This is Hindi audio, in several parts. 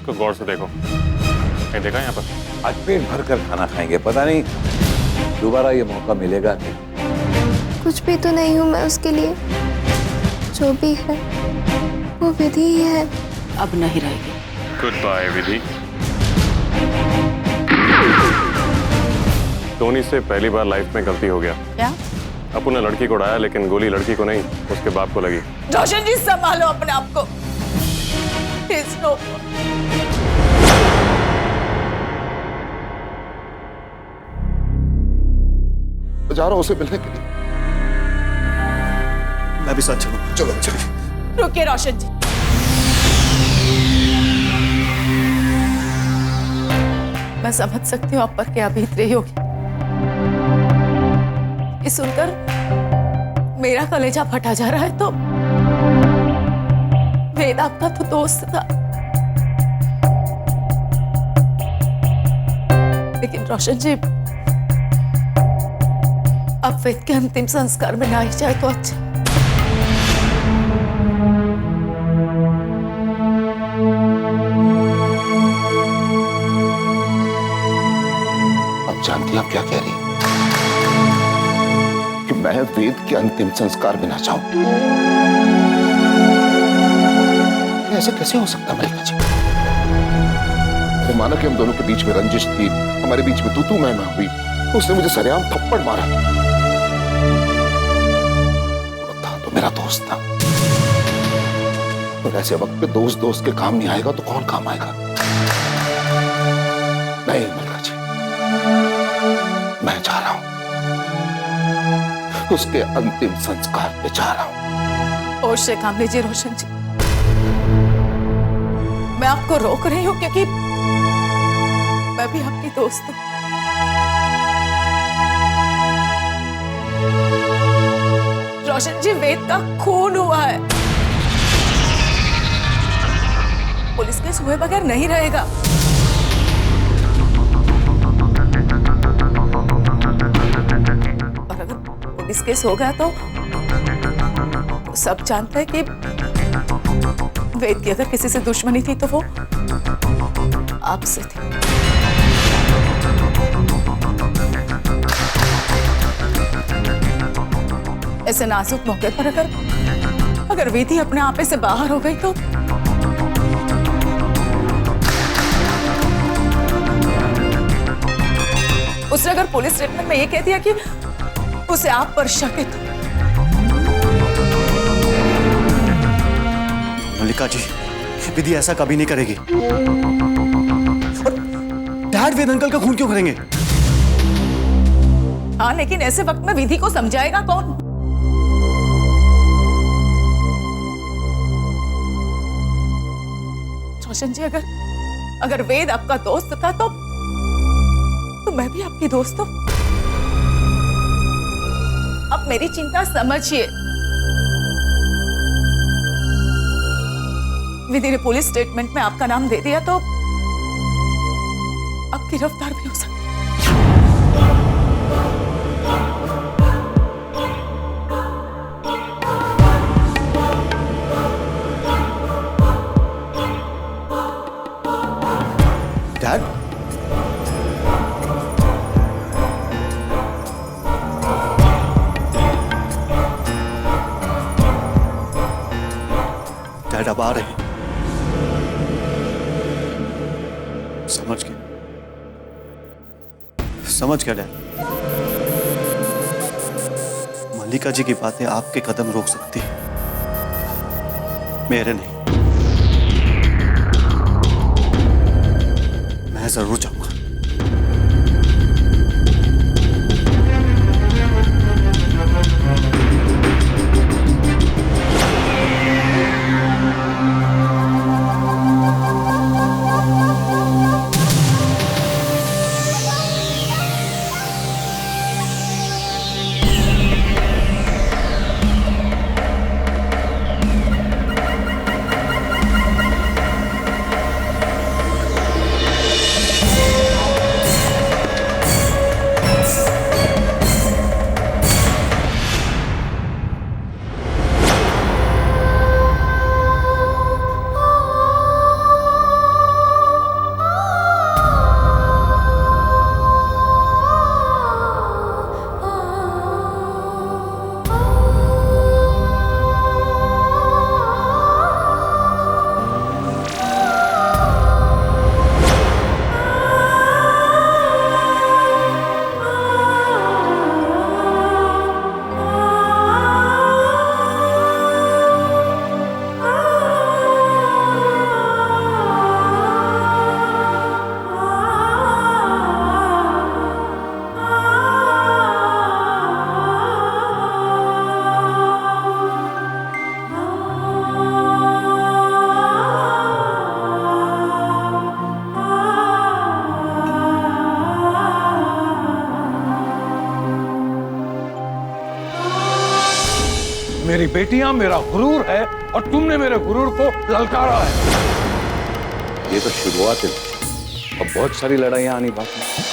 इसको गौर से देखो। ये देखा यहाँ पर? आज पेट भर कर खाना खाएंगे, पता नहीं दोबारा ये मौका मिलेगा कि। कुछ भी तो नहीं हूँ मैं उसके लिए, जो भी है वो विधि ही है। अब नहीं रहेगी। गुड बाय विधि। टोनी से पहली बार लाइफ में गलती हो गया। क्या? अपू ने लड़की को उड़ाया, लेकिन गोली लड़की को नहीं, उसके बाप को लगी। रोशन जी संभालो अपने आप को। नो। जा रहा हूं उसे मिलने के लिए। मैं भी साथ चलूं। चलो चलिए। रुकिए रोशन जी। मैं समझ सकती हूँ आप पर क्या बीत रही होगी। ये सुनकर मेरा कलेजा फटा जा रहा है। तो वेद आपका तो दोस्त था, लेकिन रोशन जी अब वेद के अंतिम संस्कार में ना ही जाए तो अच्छा। अब जानती हैं आप क्या कह रही हैं? कि मैं वेद के अंतिम संस्कार में ना जाऊं? ऐसे कैसे हो सकता मलिका जी? तो माना कि हम दोनों के बीच में रंजिश थी, हमारे बीच में तू मैं हुई, उसने मुझे सरेआम थप्पड़ मारा। वो था तो मेरा दोस्त था, और ऐसे वक्त पे दोस्त दोस्त के काम नहीं आएगा तो कौन काम आएगा? नहीं मलिका जी, मैं जा रहा हूं, उसके अंतिम संस्कार पे जा रहा हूं। होश से काम लीजिए रोशन जी। मैं आपको रोक रही हूँ क्योंकि मैं भी आपकी दोस्त हूँ। रोशन जी, वेद का खून हुआ है, पुलिस केस हुए बगैर नहीं रहेगा। और अगर पुलिस केस हो गया तो सब जानते हैं कि वेद की अगर किसी से दुश्मनी थी तो वो आपसे थी। ऐसे नाजुक मौके पर अगर विधि अपने आपे से बाहर हो गई तो उसने अगर पुलिस स्टेटमेंट में ये कह दिया कि उसे आप पर शक है तो। मल्लिका जी, विधि ऐसा कभी नहीं करेगी। और डैड वेद अंकल का खून क्यों करेंगे? हाँ, लेकिन ऐसे वक्त में विधि को समझाएगा कौन? रोशन जी, अगर वेद आपका दोस्त था तो मैं भी आपकी दोस्त हूं। आप मेरी चिंता समझिए। विधि ने पुलिस स्टेटमेंट में आपका नाम दे दिया तो आप गिरफ्तार भी हो सकते। डैड, डैड अब आ रहे हैं। समझ गया डैड। मल्लिका जी की बातें आपके कदम रोक सकती है, मेरे नहीं। मैं जरूर जाऊंगा। मेरी बेटियां मेरा गुरूर है और तुमने मेरे गुरूर को ललकारा है। ये तो शुरुआत है, अब बहुत सारी लड़ाइयां आनी बाकी हैं।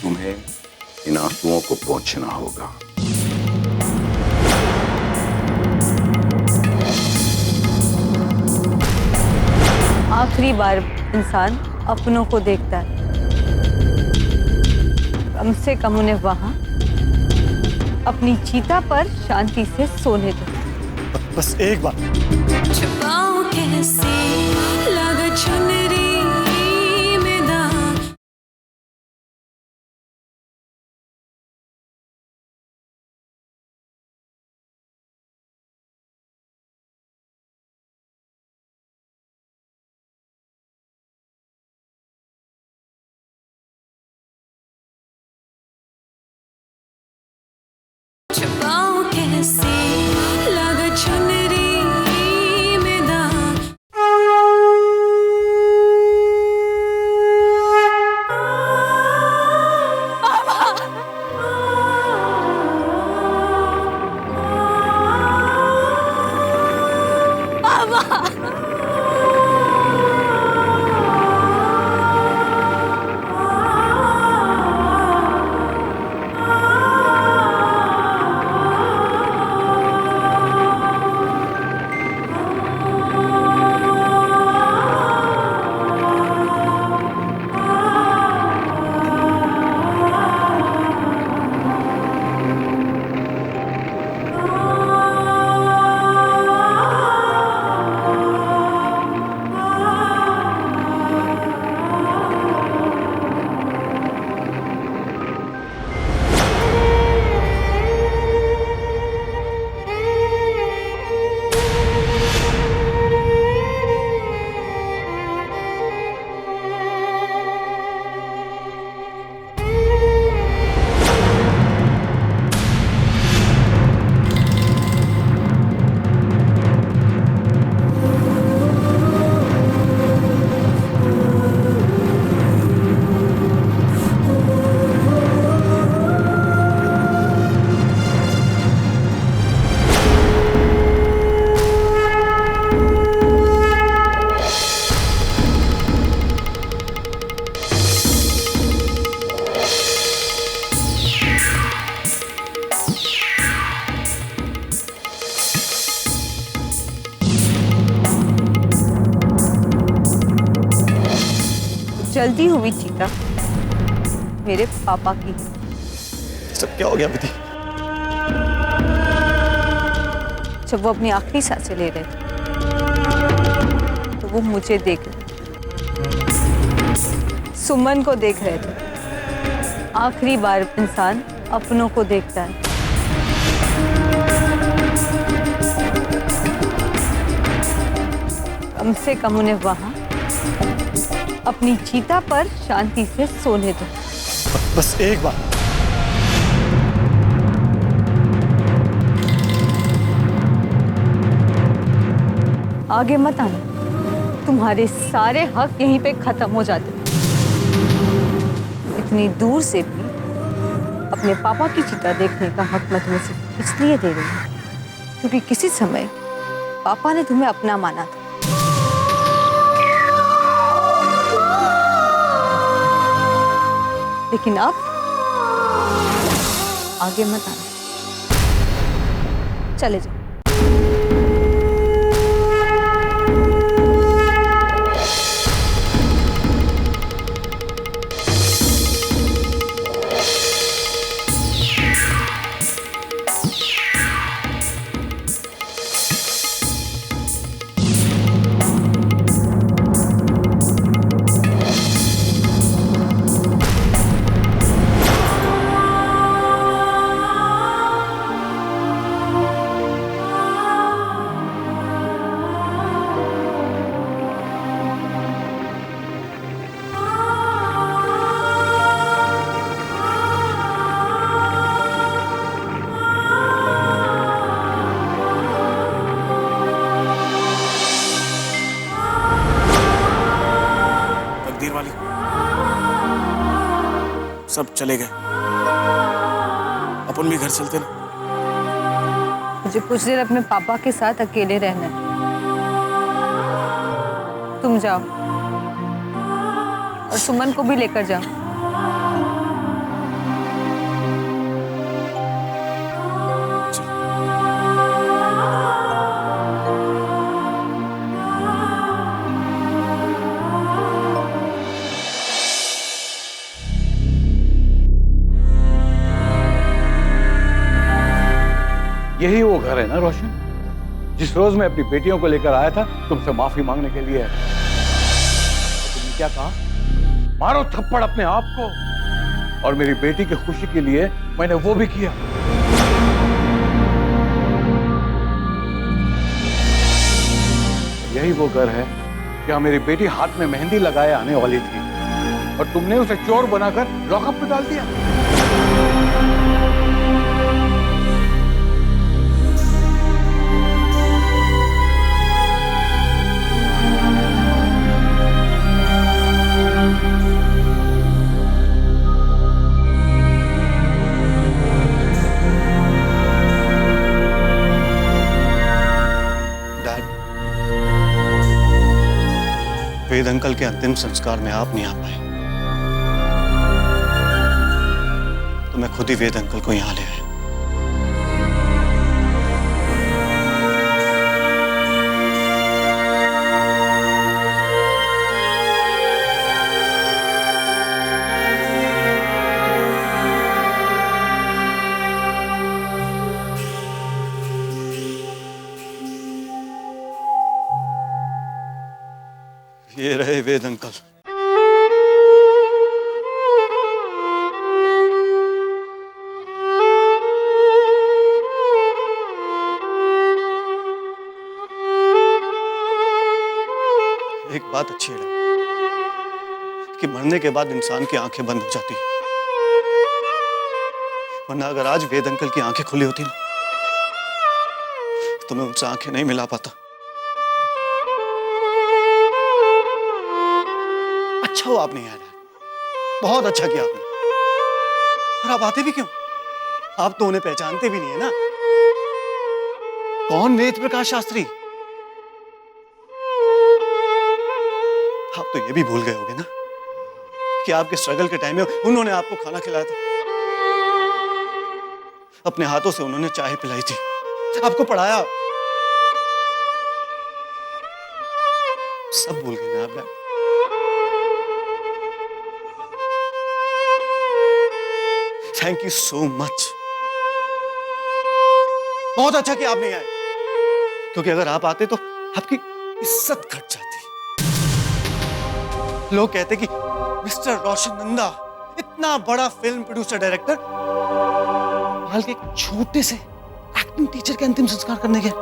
तुम्हें इन आंसुओं को पोंछना होगा। आखिरी बार इंसान अपनों को देखता है, कम से कम उन्हें वहां अपनी चीता पर शांति से सोने दो। बस एक बार। छुपाऊं कैसे लगा चुनरी में दाग। छुपाऊं कैसे लगा चुनरी में दाग। जल्दी हुई चीता मेरे पापा की। सब क्या हो गया विधि? जब वो अपनी आखिरी सांसें ले रहे थे तो वो मुझे देख रहे थे, सुमन को देख रहे थे। आखिरी बार इंसान अपनों को देखता है। कम से कम उन्हें वहां अपनी चीता पर शांति से सोने दो। बस एक बार। आगे मत आना, तुम्हारे सारे हक यहीं पे खत्म हो जाते। इतनी दूर से भी अपने पापा की चिता देखने का हक मैं तुम्हें सिर्फ इसलिए दे रही हूँ क्योंकि किसी समय पापा ने तुम्हें अपना माना था। लेकिन अब आगे मत आना, चले जाओ। सब चले गए, अपन भी घर चलते ना। मुझे कुछ देर अपने पापा के साथ अकेले रहना है। तुम जाओ और सुमन को भी लेकर जाओ। यही वो घर है ना रोशन, जिस रोज मैं अपनी बेटियों को लेकर आया था तुमसे माफी मांगने के लिए। तो तुमने क्या कहा? मारो थप्पड़ अपने आप को। और मेरी बेटी की खुशी के लिए मैंने वो भी किया। यही वो घर है जहां मेरी बेटी हाथ में मेहंदी लगाए आने वाली थी और तुमने उसे चोर बनाकर लॉकअप में डाल दिया। वेद अंकल के अंतिम संस्कार में आप नहीं आ पाए, तो मैं खुद ही वेद अंकल को यहां ले आया। ये रहे वेद अंकल। एक बात अच्छी है कि मरने के बाद इंसान की आंखें बंद हो जाती है, वरना अगर आज वेद अंकल की आंखें खुली होती ना तो मैं उनसे आंखें नहीं मिला पाता। अच्छा हो आपने यार, बहुत अच्छा किया आपने। और आप आते भी क्यों? आप तो उन्हें पहचानते भी नहीं है ना। कौन वेद प्रकाश शास्त्री? आप तो ये भी भूल गए होगे ना कि आपके स्ट्रगल के टाइम में उन्होंने आपको खाना खिलाया था, अपने हाथों से उन्होंने चाय पिलाई थी, आपको पढ़ाया। सब भूल गए ना आप dad? Thank you so much. बहुत अच्छा कि आप नहीं आए, क्योंकि अगर आप आते तो आपकी इज्जत घट जाती। लोग कहते कि मिस्टर रोशन नंदा इतना बड़ा फिल्म प्रोड्यूसर डायरेक्टर हाल के एक छोटे से एक्टिंग टीचर के अंतिम संस्कार करने गए।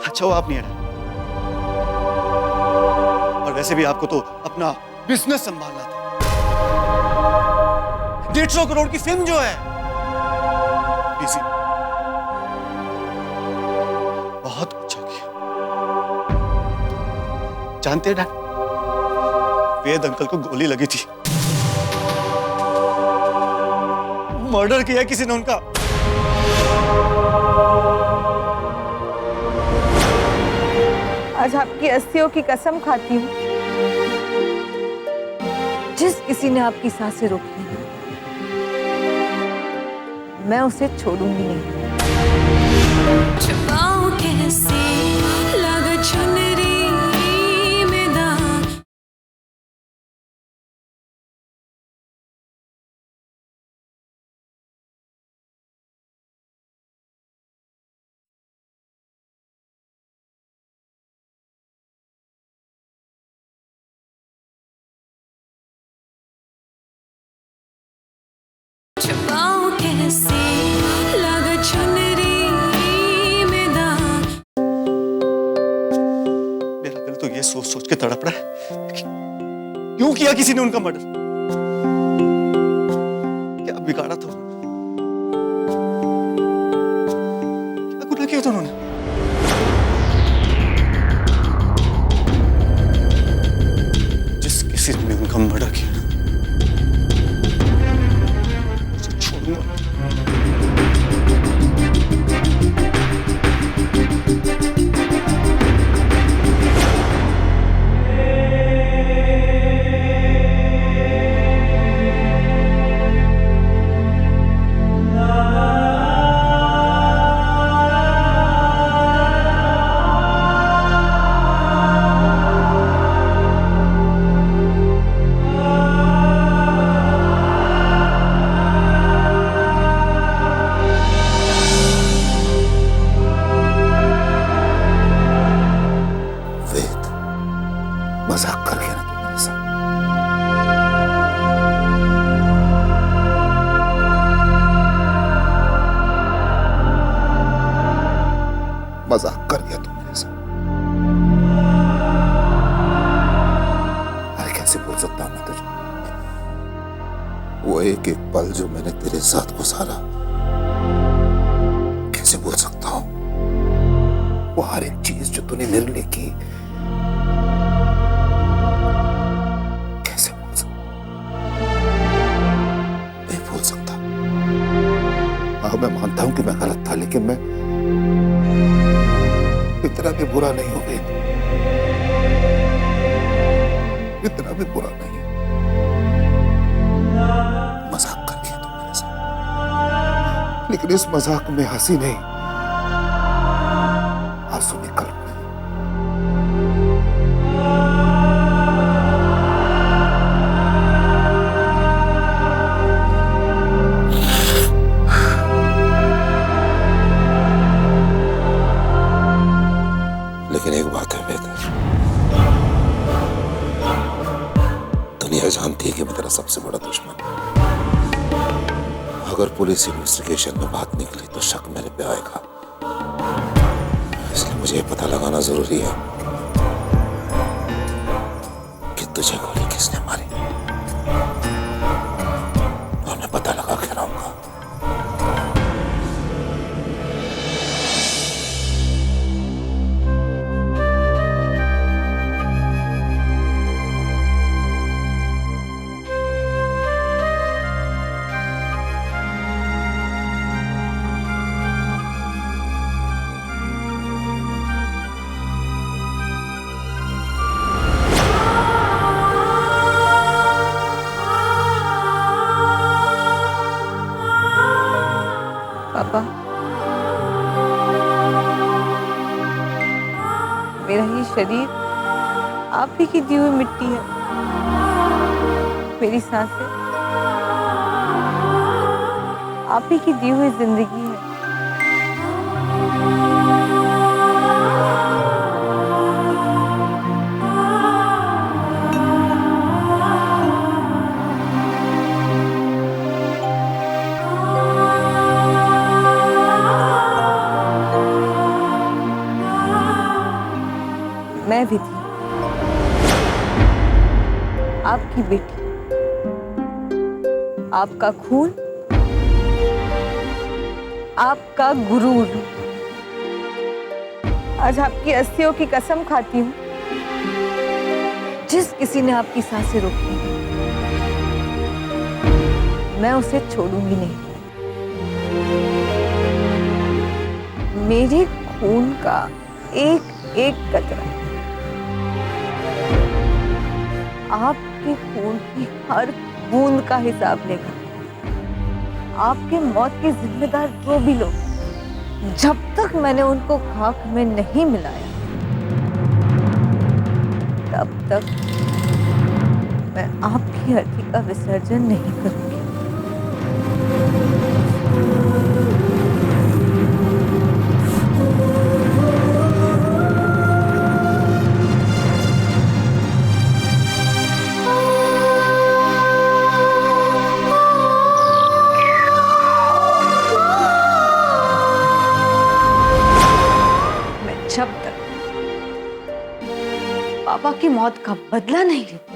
अच्छा वो आप नहीं आए। और वैसे भी आपको तो अपना बिजनेस संभालना था। 150 करोड़ की फिल्म जो है, इसी बहुत अच्छा किया। जानते हैं डैड, वेद अंकल को गोली लगी थी, मर्डर किया किसी ने उनका। आज आपकी अस्थियों की कसम खाती हूँ, जिस किसी ने आपकी सांसें रोकी मैं उसे छोड़ूंगी नहीं। छुपाऊं कैसे लगा चुनरी में दाग। छुपाऊं कैसे लगा चुनरी में दाग। मेरा दिल तो ये सोच सोच के तड़प रहा है कि क्यों किया किसी ने उनका मर्डर? क्या बिगाड़ा था उन्होंने? क्या गुनाह किया था उन्होंने? जिस किसी ने उनका मर्डर किया ना, उसे छोड़ूंगा सकता मैं तुझे? वो एक एक पल जो मैंने तेरे साथ गुजारा कैसे भूल सकता हूं? वो हर एक चीज जो तूने मेरे लिए की कैसे भूल सकता? नहीं भूल सकता। हाँ, मैं मानता हूं कि मैं गलत था, लेकिन मैं इतना भी बुरा नहीं हो गई, इतना भी बुरा नहीं। मजाक कर दिया तुम मेरे साथ, लेकिन इस मजाक में हंसी नहीं, आंसू निकल रहे। लेकिन एक बात है बेहतर, दुनिया जानती है कि मैं तेरा सबसे बड़ा दुश्मन हूं। अगर पुलिस इन्वेस्टिगेशन में बात निकली तो शक मेरे पे आएगा, इसलिए मुझे ये पता लगाना जरूरी है कि तुझे गोली किसने मारी, और मैं पता लगा के रहूंगा। पापा, मेरा ये शरीर आप ही की दी हुई मिट्टी है, मेरी सांसें आप ही की दी हुई जिंदगी है। मैं भी थी आपकी बेटी, आपका खून, आपका गुरूर। आज आपकी अस्थियों की कसम खाती हूँ, जिस किसी ने आपकी सांसें रोकी मैं उसे छोड़ूंगी नहीं। मेरे खून का एक एक कतरा आपके खून की हर बूंद का हिसाब लेगा। आपके मौत के जिम्मेदार जो भी लोग, जब तक मैंने उनको खाक में नहीं मिलाया तब तक मैं आपकी अर्थी का विसर्जन नहीं करूंगी। जब तक पापा की मौत का बदला नहीं लेती,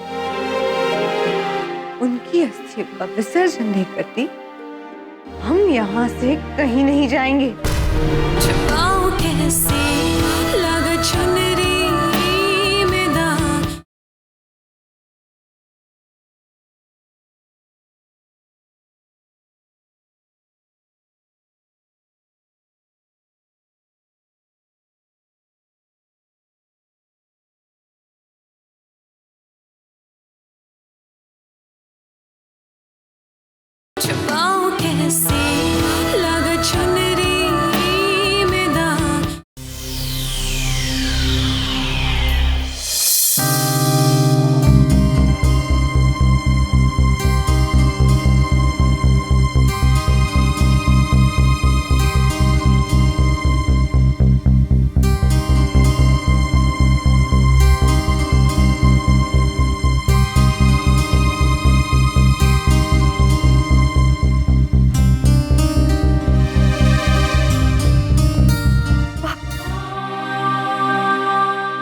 उनकी अस्थियों का विसर्जन नहीं करती, हम यहाँ से कहीं नहीं जाएंगे। छुपाऊं कैसे लगा चुनरी में दाग। छुपाऊं कैसे लगा चुनरी में दाग।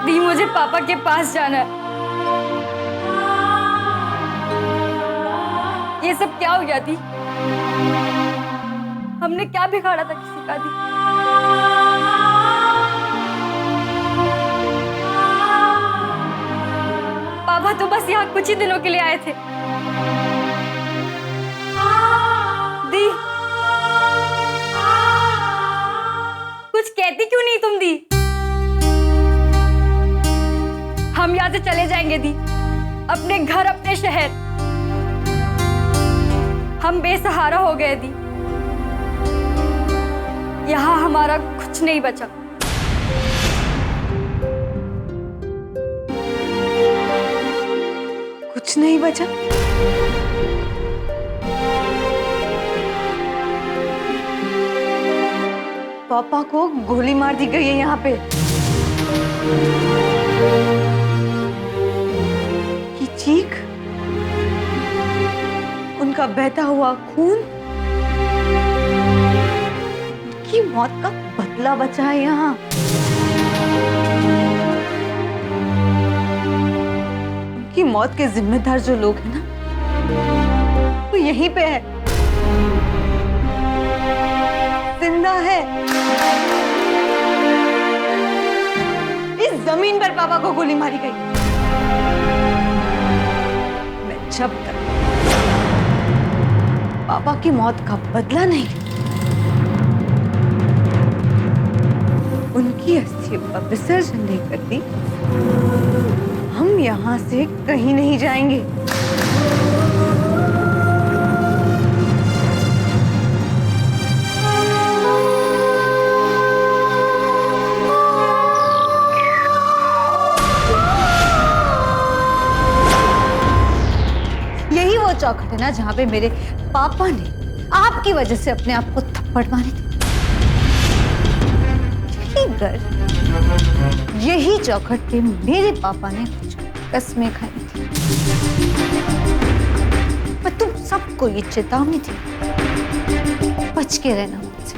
दी, मुझे पापा के पास जाना है। ये सब क्या हो गया दी? हमने क्या बिगाड़ा था किसी का दी? पापा तो बस यहाँ कुछ ही दिनों के लिए आए थे। दी, कुछ कहती क्यों नहीं तुम दी? हम यहाँ से चले जाएंगे दी, अपने घर, अपने शहर। हम बेसहारा हो गए दी, यहाँ हमारा कुछ नहीं बचा। कुछ नहीं बचा? पापा को गोली मार दी गई है यहाँ पे। ये चीख, उनका बहता हुआ खून, उनकी मौत का बदला बचा है यहाँ। उनकी मौत के जिम्मेदार जो लोग हैं ना, वो यहीं पे है, जिंदा है। इस जमीन पर पापा को गोली मारी गई। मैं जब तक पापा की मौत का बदला नहीं, उनकी अस्थियों का विसर्जन नहीं करती, हम यहाँ से कहीं नहीं जाएंगे। यही वो चौखट है ना जहाँ पे मेरे पापा ने आपकी वजह से अपने आप को थप्पड़ मारे थे। यही घर, यही चौखट पे मेरे पापा ने कुछ कस्में खाई थी। पर तुम सबको ये चेतावनी थी, बच के रहना मुझसे।